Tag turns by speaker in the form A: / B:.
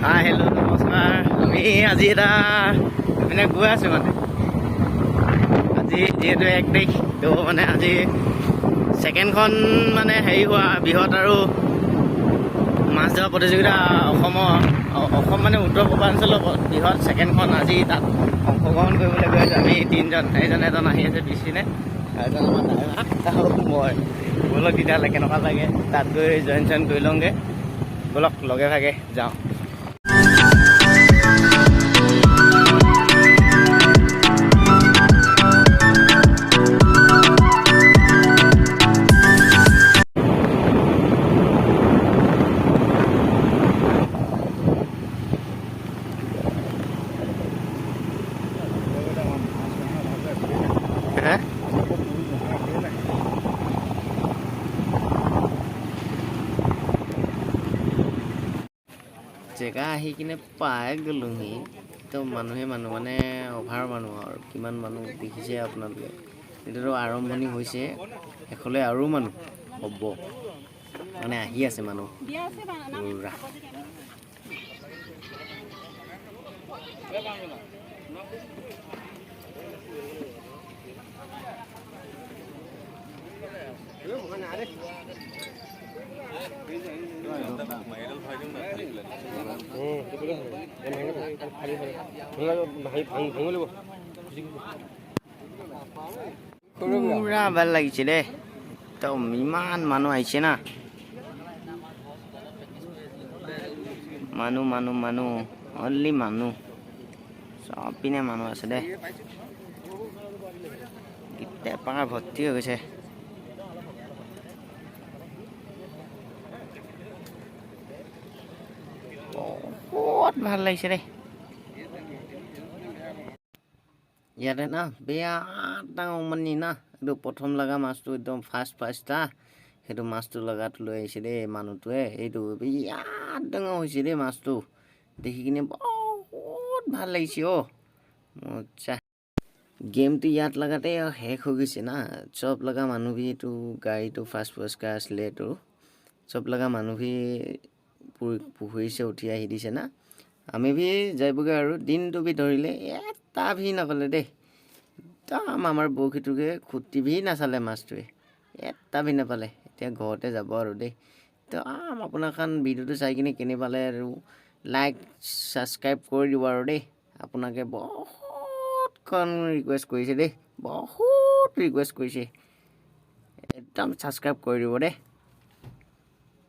A: Hello' নমস্কাৰ। আমি আজি এটা এইপিনে গৈ আছোঁ মানে আজি যিহেতু 1 তাৰিখ তো মানে আজি ছেকেণ্ডখন মানে হেৰি হোৱা বৃহৎ আৰু মাছ ধৰা প্ৰতিযোগিতা অসম মানে উত্তৰ পূৰ্বাঞ্চলৰ বৃহৎ ছেকেণ্ডখন আজি তাত অংশগ্ৰহণ কৰিবলৈ গৈ আছোঁ। আমি তিনিজন এজন আহি আছে পিছপিনে, এজন আমাৰ ড্ৰাইভাৰ আৰু মই। ব'লক তেতিয়াহ'লে কেনেকুৱা লাগে তাত গৈ জইন কৰি লওঁগৈ। ব'লক লগে ভাগে যাওঁ। জেগা আহি কিনে পাই গ'লোহি তো মানুহ মানে অভাৰ মানুহ আৰু কিমান মানুহ দেখিছে আপোনালোকে। এতিয়াতো আৰম্ভণি হৈছে, শেষলৈ আৰু মানুহ হ'ব মানে আহি আছে মানুহ পুৰা। পুৰা ভাল লাগিছে দেই, একদম ইমান মানুহ আহিছে না। মানুহ অনলি মানুহ, চব পিনে মানুহ আছে দেই। গোটেই পাহাৰ ভৰ্তি হৈ গৈছে। বহুত ভাল লাগিছে দেই ইয়াতে না। বিৰাট ডাঙৰ উমনি না, এইটো প্ৰথম লগা মাছটো একদম ফাৰ্ষ্ট সেইটো মাছটো লগাটো লৈ আহিছে দেই মানুহটোৱে। এইটো বিৰাট ডাঙৰ হৈছে দেই মাছটো, দেখি কিনে বহুত ভাল লাগিছে। মজা গেমটো ইয়াত লগাতে শেষ হৈ গৈছে না। চব লগা মানুহবি এইটো গাড়ীটো ফাৰ্ষ্ট পুৰস্কাৰ আছিলে, এইটো চব লগা মানুহবি পুখুৰীছে উঠি আহি দিছে না। আমি ভি যাইবগৈ আৰু দিনটো ভি ধৰিলে এটা ভি নাপালে দেই। একদম আমাৰ বৰশীটোকে খুটি ভি নাচালে মাছটোৱে, এটা ভি নাপালে। এতিয়া ঘৰতে যাব আৰু দেই। তো আপোনালোকে ভিডিঅ'টো চাই কিনে কেনে পালে আৰু লাইক ছাবস্ক্ৰাইব কৰি দিব আৰু দেই। আপোনালোকে বহুতখন ৰিকুৱেষ্ট কৰিছে দেই, বহুত ৰিকুৱেষ্ট কৰিছে, একদম ছাবস্ক্ৰাইব কৰি দিব দেই।